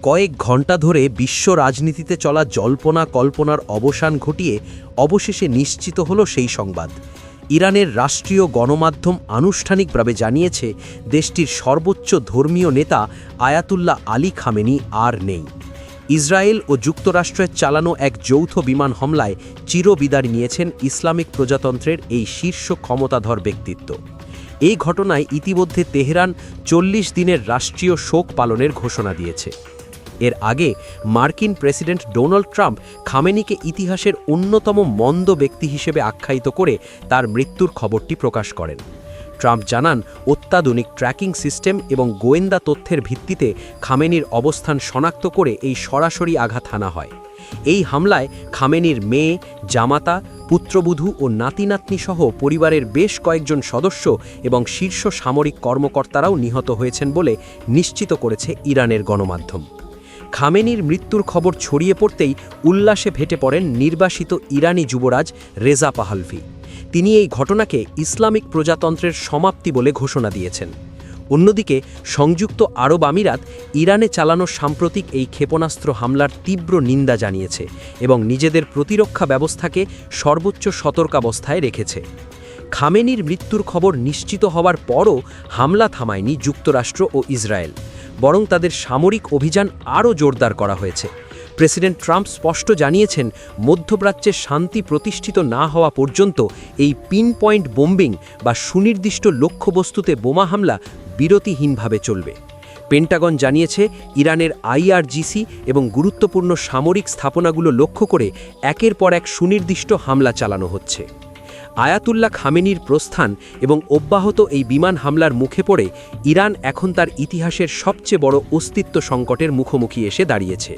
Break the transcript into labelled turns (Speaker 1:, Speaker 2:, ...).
Speaker 1: কয়েক ঘণ্টা ধরে বিশ্ব রাজনীতিতে চলা জল্পনা কল্পনার অবসান ঘটিয়ে অবশেষে নিশ্চিত হল সেই সংবাদ। ইরানের রাষ্ট্রীয় গণমাধ্যম আনুষ্ঠানিকভাবে জানিয়েছে দেশটির সর্বোচ্চ ধর্মীয় নেতা আয়াতুল্লাহ আলী খামেনি আর নেই। ইসরায়েল ও যুক্তরাষ্ট্রের চালানো এক যৌথ বিমান হামলায় চিরবিদায় নিয়েছেন ইসলামিক প্রজাতন্ত্রের এই শীর্ষ ক্ষমতাধর ব্যক্তিত্ব। এই ঘটনায় ইতিমধ্যে তেহরান ৪০ দিনের রাষ্ট্রীয় শোক পালনের ঘোষণা দিয়েছে। এর আগে মার্কিন প্রেসিডেন্ট ডোনাল্ড ট্রাম্প খামেনিকে ইতিহাসের অন্যতম মন্দ ব্যক্তি হিসেবে আখ্যায়িত করে তার মৃত্যুর খবরটি প্রকাশ করেন। ট্রাম্প জানান, অত্যাধুনিক ট্র্যাকিং সিস্টেম এবং গোয়েন্দা তথ্যের ভিত্তিতে খামেনির অবস্থান শনাক্ত করে এই সরাসরি আঘাত হানা হয়। এই হামলায় খামেনির মেয়ে, জামাতা, পুত্রবধূ ও নাতিনাতনি সহ পরিবারের বেশ কয়েকজন সদস্য এবং শীর্ষ সামরিক কর্মকর্তারাও নিহত হয়েছেন বলে নিশ্চিত করেছে ইরানের গণমাধ্যম। খামেনির মৃত্যুর খবর ছড়িয়ে পড়তেই উল্লাসে ফেটে পড়েন নির্বাসিত ইরানি যুবরাজ রেজা পাহলভি। তিনি এই ঘটনাকে ইসলামিক প্রজাতন্ত্রের সমাপ্তি বলে ঘোষণা দিয়েছেন। অন্যদিকে সংযুক্ত আরব আমিরাত ইরানে চালানো সাম্প্রতিক এই ক্ষেপণাস্ত্র হামলার তীব্র নিন্দা জানিয়েছে এবং নিজেদের প্রতিরক্ষা ব্যবস্থাকে সর্বোচ্চ সতর্কাবস্থায় রেখেছে। খামেনির মৃত্যুর খবর নিশ্চিত হওয়ার পরও হামলা থামায়নি যুক্তরাষ্ট্র ও ইসরায়েল, বরং তাদের সামরিক অভিযান আরও জোরদার করা হয়েছে। প্রেসিডেন্ট ট্রাম্প স্পষ্ট জানিয়েছেন, মধ্যপ্রাচ্যে শান্তি প্রতিষ্ঠিত না হওয়া পর্যন্ত এই পিন পয়েন্ট বোম্বিং বা সুনির্দিষ্ট লক্ষ্যবস্তুতে বোমা হামলা বিরতিহীনভাবে চলবে। পেন্টাগন জানিয়েছে, ইরানের IRGC এবং গুরুত্বপূর্ণ সামরিক স্থাপনাগুলো লক্ষ্য করে একের পর এক সুনির্দিষ্ট হামলা চালানো হচ্ছে। আয়াতুল্লাহ খামেনির প্রস্থান এবং অব্যাহত এই বিমান হামলার মুখে পড়ে ইরান এখন তার ইতিহাসের সবচেয়ে বড় অস্তিত্ব সংকটের মুখোমুখি এসে দাঁড়িয়েছে।